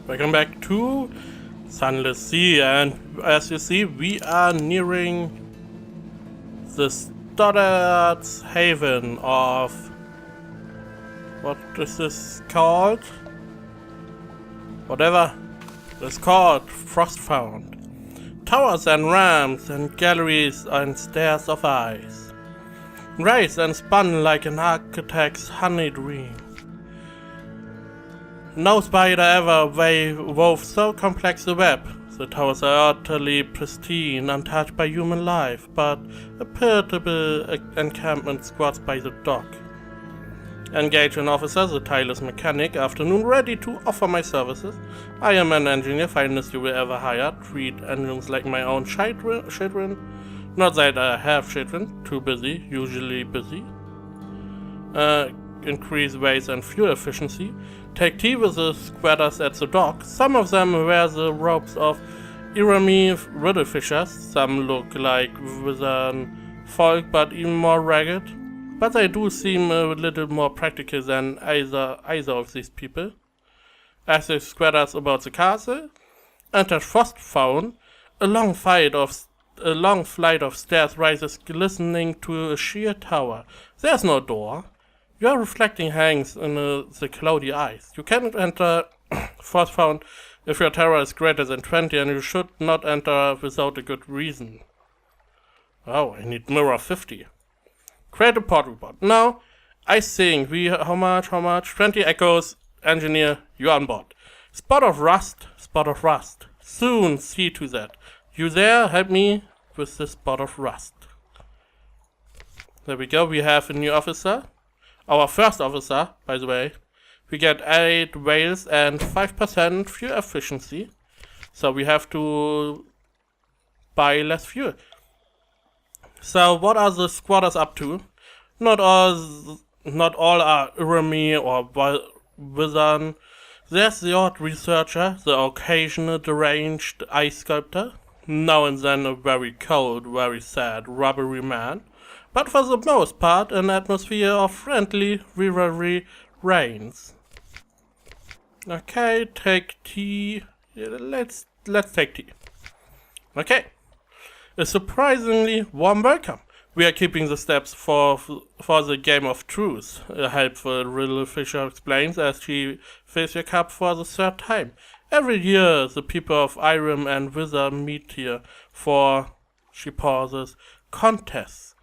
Welcome back to Sunless Sea, and as you see, we are nearing the Stoddard's Haven of... what is this called? Whatever it's called, Frostfound. Towers and ramps and galleries and stairs of ice. Raised and spun like an architect's honey dream. No spider ever wove so complex a web. The towers are utterly pristine, untouched by human life, but a pitiable encampment squats by the dock. Engage an officer, the tireless mechanic, afternoon ready to offer my services. I am an engineer, finest you will ever hire. Treat engines like my own children. Not that I have children, too busy, usually busy. Increase weight and fuel efficiency. Take tea with the squatters at the dock. Some of them wear the robes of Irami riddlefishers. Some look like wizard folk, but even more ragged. But they do seem a little more practical than either of these people. As the squatters about the castle, enter Frostfound. A long flight of stairs rises, glistening to a sheer tower. There's no door. Your reflecting hangs in the cloudy ice. You cannot enter Frostfound if your terror is greater than 20, and you should not enter without a good reason. Oh, I need mirror 50. Create a port report. Now, I think how much? 20 echoes, engineer, you're on board. Spot of rust. Soon see to that. You there? Help me with this spot of rust. There we go, we have a new officer. Our first officer, by the way. We get 8 whales and 5% fuel efficiency. So we have to buy less fuel. So what are the squatters up to? Not all are Urami or wizard. There's the odd researcher, the occasional deranged ice sculptor. Now and then a very cold, very sad, rubbery man. But for the most part, an atmosphere of friendly rivalry reigns. Okay, take tea. Yeah, let's take tea. Okay. A surprisingly warm welcome. We are keeping the steps for the game of truth, a helpful Riddle Fisher explains as she fills your cup for the 3rd time. Every year the people of Irem and Wither meet here for, she pauses, contests.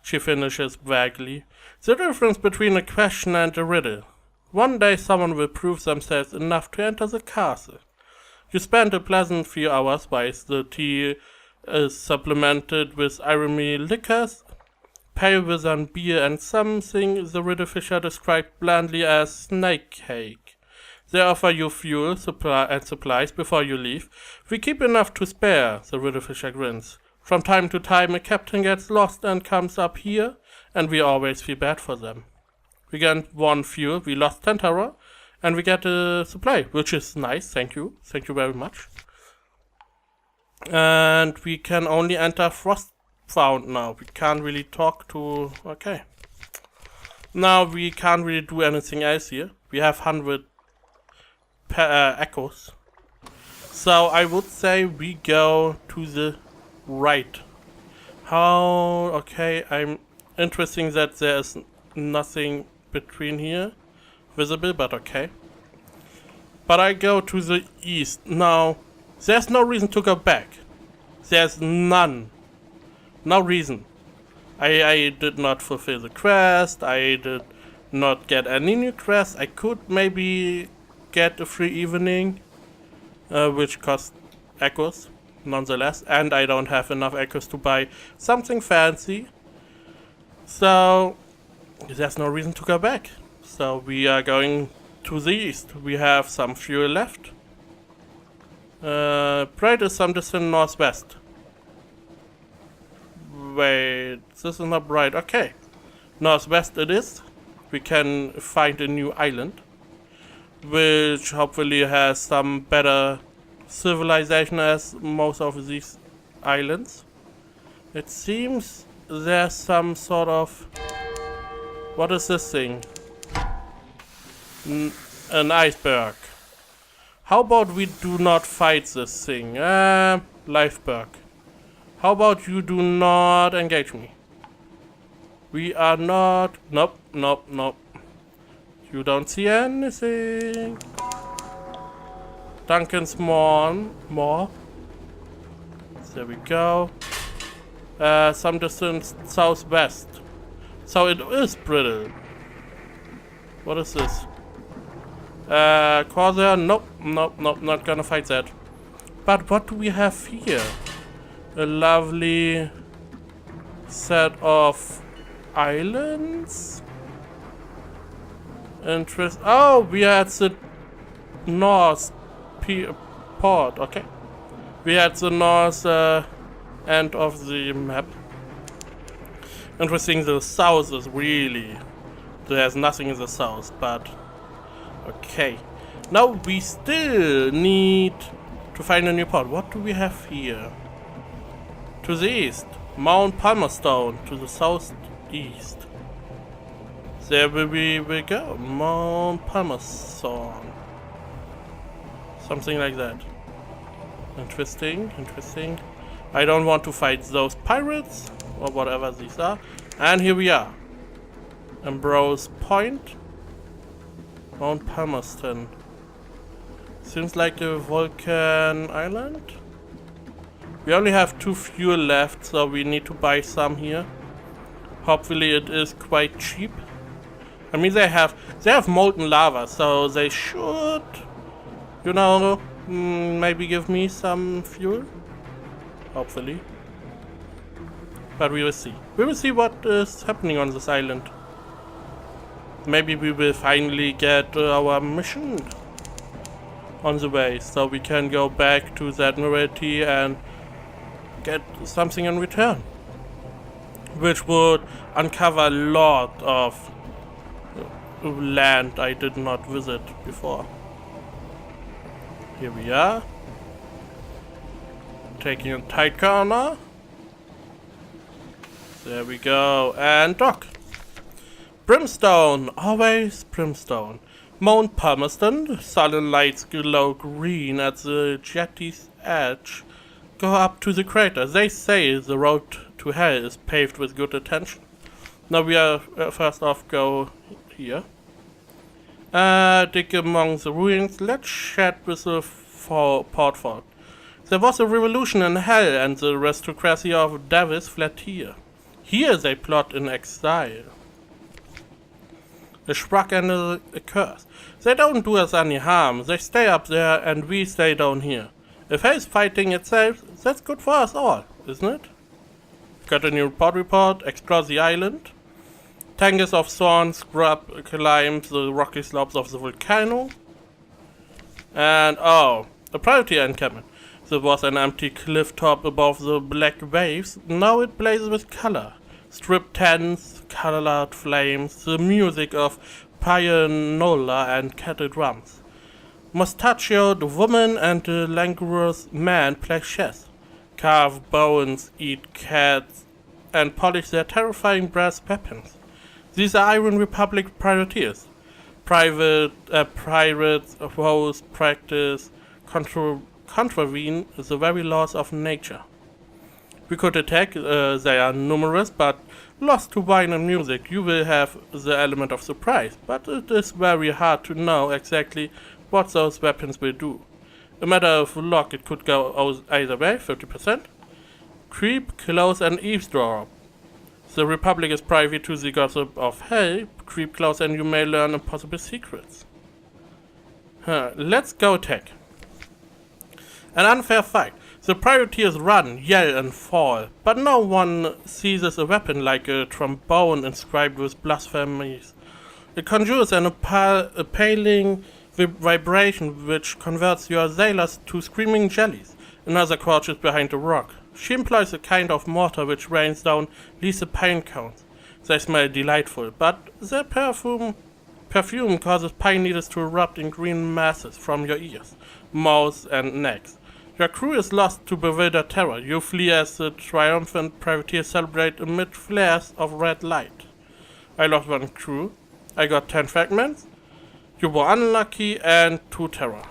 She finishes vaguely. The difference between a question and a riddle. One day someone will prove themselves enough to enter the castle. You spend a pleasant few hours while the tea is supplemented with Irami liquors, pale wizard beer, and something the riddle fisher described blandly as snake cake. They offer you fuel and supplies before you leave. We keep enough to spare, the riddle fisher grins. From time to time a captain gets lost and comes up here, and we always feel bad for them. We get 1 fuel, we lost 10 terror, and we get a supply, which is nice, thank you very much. And we can only enter Frostfound now, we can't really talk to... okay. Now we can't really do anything else here, we have 100 echoes. So I would say we go to the right. How? Okay, I'm interesting that there's nothing between here visible, but okay. But I go to the east. Now, there's no reason to go back. There's none. No reason. I did not fulfill the quest. I did not get any new quests. I could maybe get a free evening, which costs echoes. Nonetheless, and I don't have enough echoes to buy something fancy, so there's no reason to go back. So we are going to the east. We have some fuel left. Bright is some distance northwest. Wait, this is not bright. Okay, northwest it is. We can find a new island, which hopefully has some better civilization as most of these islands. It seems there's some sort of... what is this thing? An iceberg. How about we do not fight this thing? Lifeberg. How about you do not engage me? We are not... Nope, nope, nope. You don't see anything. Duncan's more. There we go. Some distance southwest. So it is brittle. What is this? Corsair? Nope, nope, nope, not gonna fight that. But what do we have here? A lovely set of islands? Interest. Oh, we are at the north port, okay. We are at the north end of the map. Interesting, the south is really... There's nothing in the south, but... Okay. Now we still need to find a new port. What do we have here? To the east, Mount Palmerstone. To the southeast. There we will go. Mount Palmerstone. Something like that. Interesting, interesting. I don't want to fight those pirates, or whatever these are. And here we are. Ambrose Point. Mount Palmerston. Seems like a volcan island. We only have 2 fuel left, so we need to buy some here. Hopefully it is quite cheap. I mean, they have molten lava, so they should, you know, maybe give me some fuel. Hopefully. But we will see. We will see what is happening on this island. Maybe we will finally get our mission on the way, so we can go back to the Admiralty and get something in return. Which would uncover a lot of land I did not visit before. Here we are. Taking a tight corner. There we go. And dock. Brimstone. Always brimstone. Mount Palmerston. Sullen lights glow green at the jetty's edge. Go up to the crater. They say the road to hell is paved with good intention. Now we are first off go here. Dig among the ruins. Let's chat with the portfort. There was a revolution in hell, and the aristocracy of Davis fled here. Here they plot in exile. A shrug and a curse. They don't do us any harm. They stay up there, and we stay down here. If hell is fighting itself, that's good for us all, isn't it? Got a new report. Explore the island. Tangus of Thorns climb the rocky slopes of the volcano. And oh, a priority encampment. There was an empty cliff top above the black waves. Now it blazes with color. Strip tents, colored flames, the music of pianola and kettle drums. Mustachioed woman and a languorous man play chess, carve bones, eat cats, and polish their terrifying brass weapons. These are Iron Republic privateers. Pirates whose practice contravene the very laws of nature. We could attack, they are numerous, but lost to wine and music, you will have the element of surprise, but it is very hard to know exactly what those weapons will do. A matter of luck, it could go either way, 50%. Creep, close, and eavesdrop. The Republic is privy to the gossip of hell. Creep close and you may learn impossible secrets. Let's go attack. An unfair fight. The privateers run, yell, and fall, but no one seizes a weapon like a trombone inscribed with blasphemies. It conjures an appalling vibration which converts your sailors to screaming jellies. Another crouches behind a rock. She employs a kind of mortar which rains down lethal pine cones. They smell delightful, but their perfume causes pine needles to erupt in green masses from your ears, mouths, and necks. Your crew is lost to bewildered terror. You flee as the triumphant privateers celebrate amid flares of red light. I lost 1 crew. I got 10 fragments. You were unlucky and 2 terror.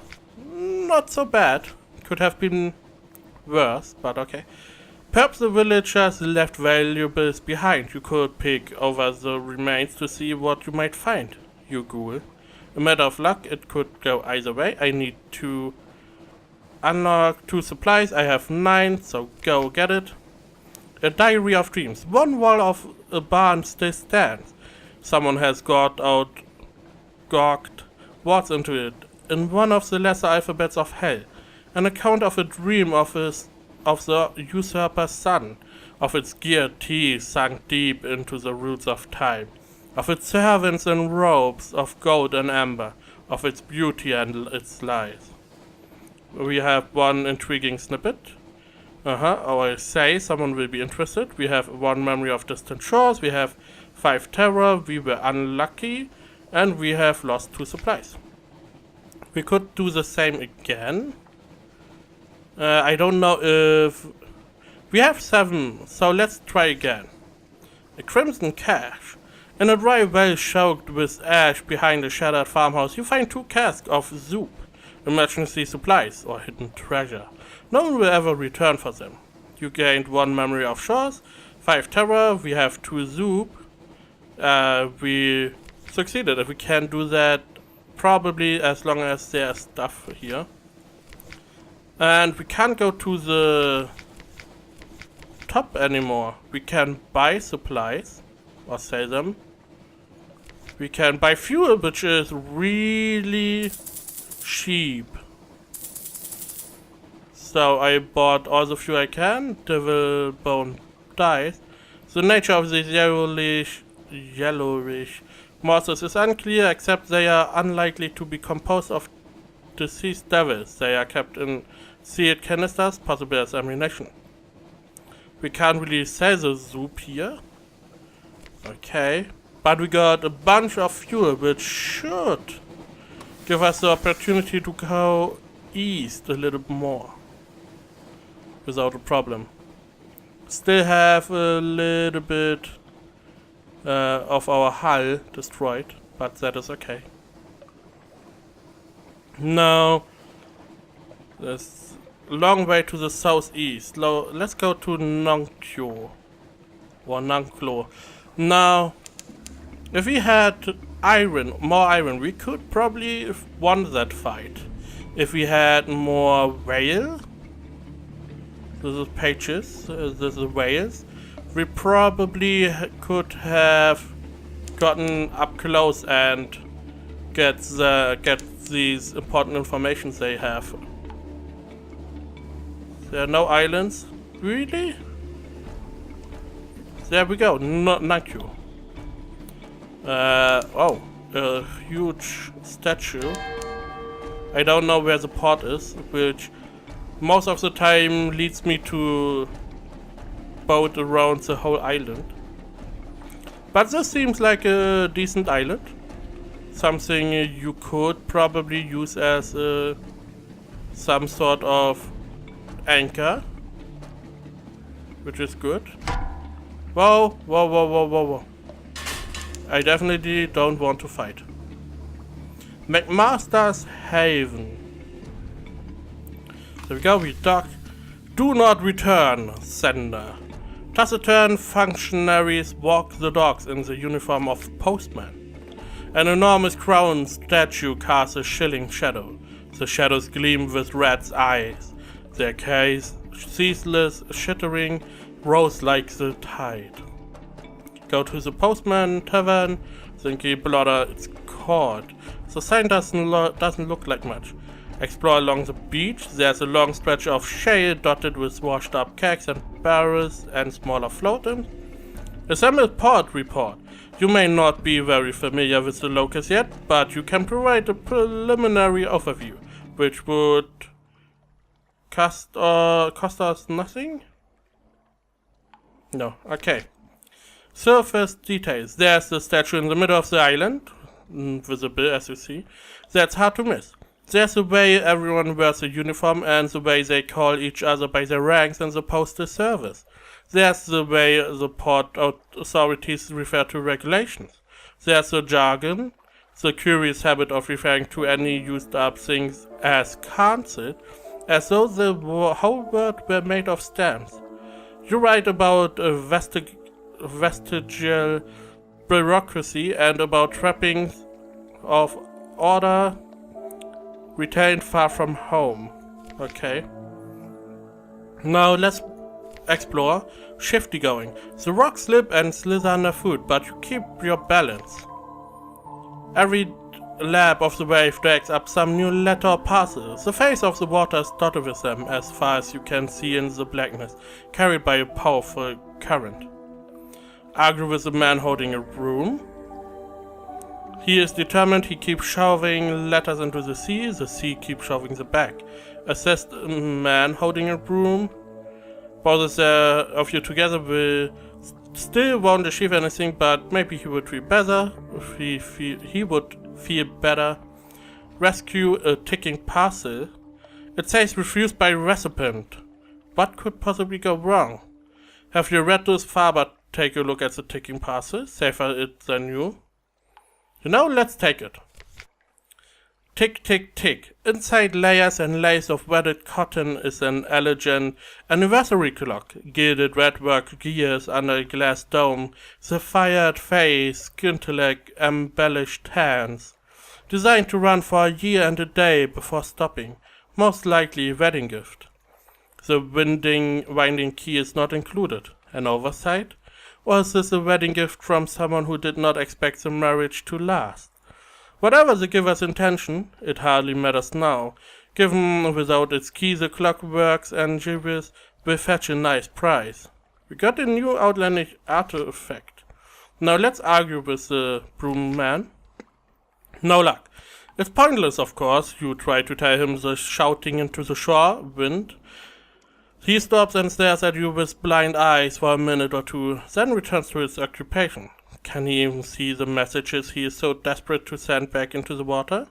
not so bad. Could have been worse, but okay. Perhaps the villagers left valuables behind. You could pick over the remains to see what you might find, you ghoul. A matter of luck, it could go either way. I need to unlock 2 supplies. I have 9, so go get it. A diary of dreams. One wall of a barn still stands. Someone has gawked words into it in one of the lesser alphabets of hell. An account of a dream of the usurper's son, of its geared teeth sunk deep into the roots of time, of its servants in robes of gold and amber, of its beauty and its lies. We have one intriguing snippet. I say someone will be interested. We have 1 memory of distant shores, we have 5 terror, we were unlucky, and we have lost 2 supplies. We could do the same again. I don't know if... We have 7, so let's try again. A crimson cache. In a dry well choked with ash behind a shattered farmhouse, you find 2 casks of soup, emergency supplies, or hidden treasure. No one will ever return for them. You gained 1 memory of shores, 5 terror, we have 2 soup. We succeeded. If we can do that, probably as long as there's stuff here. And we can't go to the top anymore. We can buy supplies or sell them. We can buy fuel, which is really cheap. So I bought all the fuel I can. Devil bone dies. The nature of these yellowish monsters is unclear, except they are unlikely to be composed of deceased devils. They are kept in sealed canisters, possibly as ammunition. We can't really sell the soup here. Okay. But we got a bunch of fuel, which should give us the opportunity to go east a little more. Without a problem. Still have a little bit of our hull destroyed, but that is okay. Now, there's a long way to the southeast. Let's go to Nonkyo. Or Nanklo. Now, if we had more iron, we could probably have won that fight. If we had more whale, this is pages, this is whales, we probably could have gotten up close and get these important informations they have. There are no islands? Really? There we go, thank you. A huge statue. I don't know where the port is, which most of the time leads me to boat around the whole island. But this seems like a decent island. Something you could probably use as some sort of anchor, which is good. Whoa. I definitely don't want to fight. McMaster's Haven. There we go, we dock. Do not return, sender. Taciturn functionaries walk the docks in the uniform of postmen. An enormous crowned statue casts a chilling shadow. The shadows gleam with rat's eyes. Their gaze, ceaseless, shittering, rose like the tide. Go to the postman tavern, thinky blotter its cord. The sign doesn't look like much. Explore along the beach. There's a long stretch of shale dotted with washed up kegs and barrels and smaller floaters. Assemble port report. You may not be very familiar with the locus yet, but you can provide a preliminary overview, which would cost us nothing? No, okay. Surface details. There's the statue in the middle of the island, visible as you see. That's hard to miss. There's the way everyone wears a uniform and the way they call each other by their ranks in the postal service. There's the way the port authorities refer to regulations. There's the jargon. the curious habit of referring to any used up things as cancelled, as though the whole world were made of stamps. You write about a vestigial bureaucracy and about trappings of order retained far from home. Okay. Now let's explore. Shifty going. The rocks slip and slither underfoot, but you keep your balance. Every lap of the wave drags up some new letter or parcel. The face of the water is dotted with them as far as you can see in the blackness, carried by a powerful current. Argue with the man holding a broom. He is determined. He keeps shoving letters into the sea keeps shoving them back. Assess the man holding a broom. Both of you together will still won't achieve anything, but maybe he would feel better. He would feel better. Rescue a ticking parcel. It says refused by recipient. What could possibly go wrong? Have you read this far, but take a look at the ticking parcel? Safer it than you. Let's take it. Tick, tick, tick. Inside layers and layers of wetted cotton is an elegant anniversary clock. Gilded redwork gears under a glass dome, sapphired face, scintillating embellished hands. Designed to run for a year and a day before stopping. Most likely a wedding gift. The winding key is not included. An oversight? Or is this a wedding gift from someone who did not expect the marriage to last? Whatever the giver's intention, it hardly matters now. Given without its key, the clock works and gibbous will fetch a nice price. We got a new outlandish artifact. Now let's argue with the broom man. No luck. It's pointless, of course. You try to tell him the shouting into the shore wind. He stops and stares at you with blind eyes for a minute or two, then returns to his occupation. Can he even see the messages he is so desperate to send back into the water?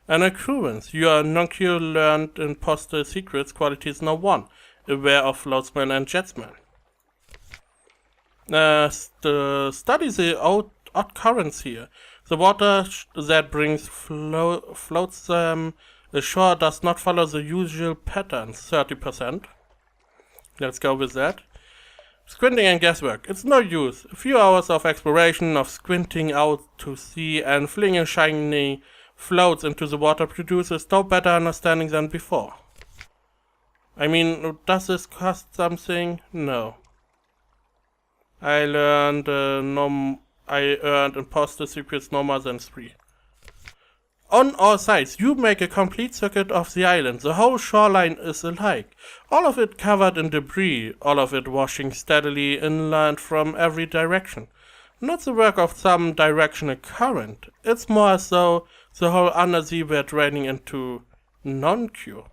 An occurrence. Your nuncio learned in postal secrets qualities no 1, aware of floatsmen and jetsmen. Study the odd currents here. The water that floats them ashore does not follow the usual patterns. 30%. Let's go with that. Squinting and guesswork. It's no use. A few hours of exploration, of squinting out to sea and flinging shiny floats into the water produces no better understanding than before. I mean, does this cost something? No. I earned imposter secrets no more than 3. On all sides, you make a complete circuit of the island. The whole shoreline is alike. All of it covered in debris, all of it washing steadily inland from every direction. Not the work of some directional current. It's more as though the whole undersea were draining into non-cure.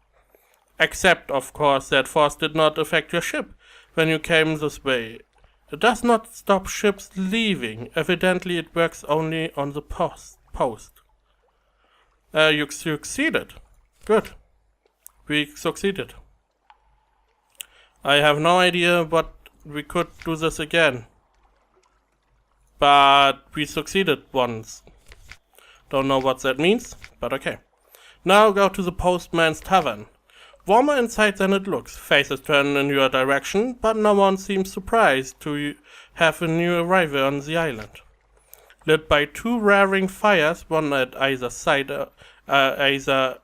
Except, of course, that force did not affect your ship when you came this way. It does not stop ships leaving. Evidently, it works only on the post. You succeeded. Good. We succeeded. I have no idea what we could do this again. But we succeeded once. Don't know what that means, but okay. Now go to the postman's tavern. Warmer inside than it looks. Faces turn in your direction, but no one seems surprised to have a new arrival on the island. Lit by 2 raring fires, one at either side, either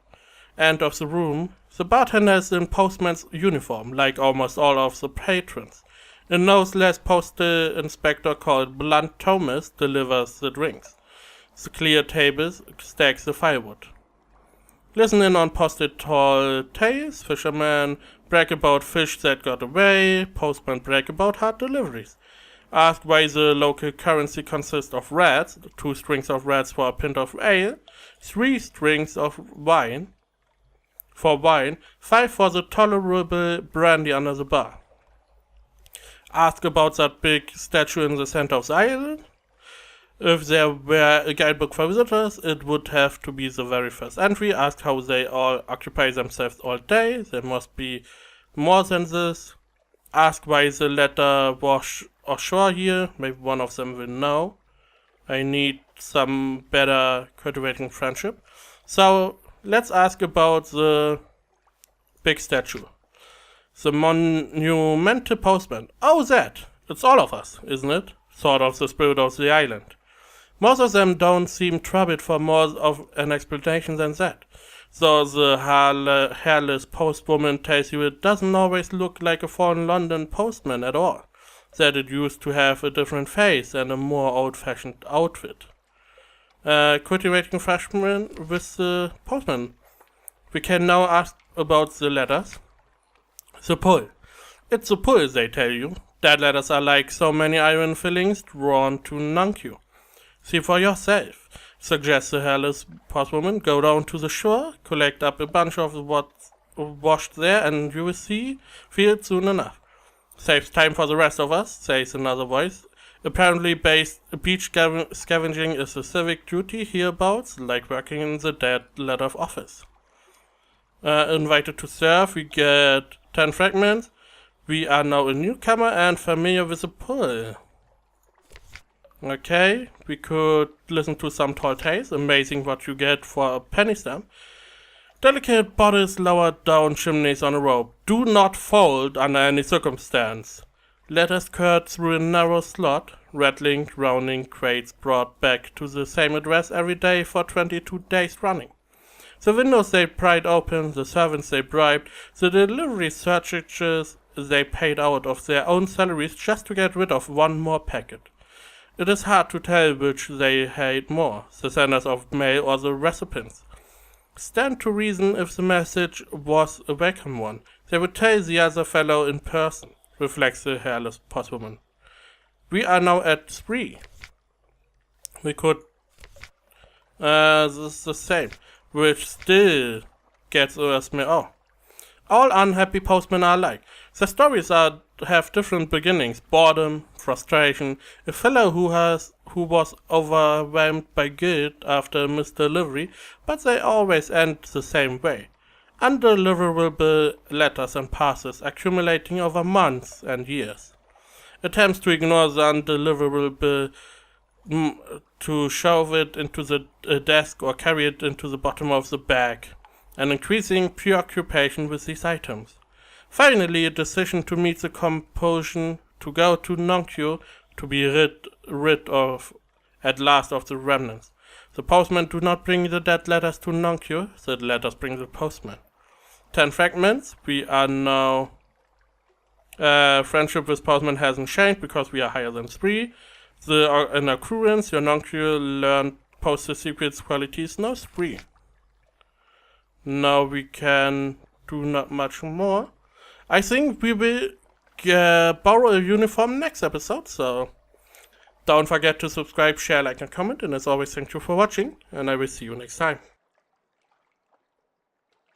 end of the room, the bartender is in postman's uniform, like almost all of the patrons. A nose-less postal inspector called Blunt Thomas delivers the drinks. The clear tables stacks the firewood. Listen in on posted tall tales, fishermen brag about fish that got away, postmen brag about hard deliveries. Ask why the local currency consists of rats, 2 strings of rats for a pint of ale, 3 strings of wine, 5 for the tolerable brandy under the bar. Ask about that big statue in the center of the island. If there were a guidebook for visitors, it would have to be the very first entry. Ask how they all occupy themselves all day. There must be more than this. Ask why the letter wash ashore here. Maybe one of them will know. I need some better cultivating friendship. So let's ask about the big statue. The monumental postman. Oh, that! It's all of us, isn't it? Sort of the spirit of the island. Most of them don't seem troubled for more of an explanation than that. So the hairless postwoman tells you it doesn't always look like a foreign London postman at all. That it used to have a different face and a more old-fashioned outfit. Cultivating freshman with the postman. We can now ask about the letters. The pull. It's a pull, they tell you. Dead letters are like so many iron fillings drawn to nunk you. See for yourself, suggests the hairless postwoman. Go down to the shore, collect up a bunch of what's washed there, and you will feel it soon enough. Saves time for the rest of us, says another voice. Apparently beach scavenging is a civic duty hereabouts, like working in the dead letter office. Invited to serve, we get 10 fragments. We are now a newcomer and familiar with the pull. Okay, we could listen to some tall tales. Amazing what you get for a penny stamp. Delicate bodies lowered down chimneys on a rope. Do not fold under any circumstance. Letters cut through a narrow slot. Rattling, grounding crates brought back to the same address every day for 22 days running. The windows they pried open, the servants they bribed, the delivery surcharges they paid out of their own salaries just to get rid of one more packet. It is hard to tell which they hate more, the senders of mail or the recipients. Stand to reason if the message was a welcome one. They would tell the other fellow in person, reflects the hairless postwoman. We are now at 3. We could... this is the same, which still gets us mail. Oh. All unhappy postmen are alike. The stories have different beginnings: boredom, frustration, a fellow who was overwhelmed by guilt after a missed delivery, but they always end the same way. Undeliverable letters and parcels accumulating over months and years. Attempts to ignore the undeliverable, to shove it into the desk or carry it into the bottom of the bag. An increasing preoccupation with these items. Finally, a decision to meet the compulsion to go to Nonkyo to be rid of, at last, of the remnants. The postmen do not bring the dead letters to Nonkyo, the letters bring the postman. 10 fragments. We are now... friendship with postman hasn't changed because we are higher than 3. In occurrence, your Nonkyo learned postal secrets qualities now 3. Now we can do not much more. I think we will borrow a uniform next episode, so don't forget to subscribe, share, like, and comment, and as always, thank you for watching, and I will see you next time.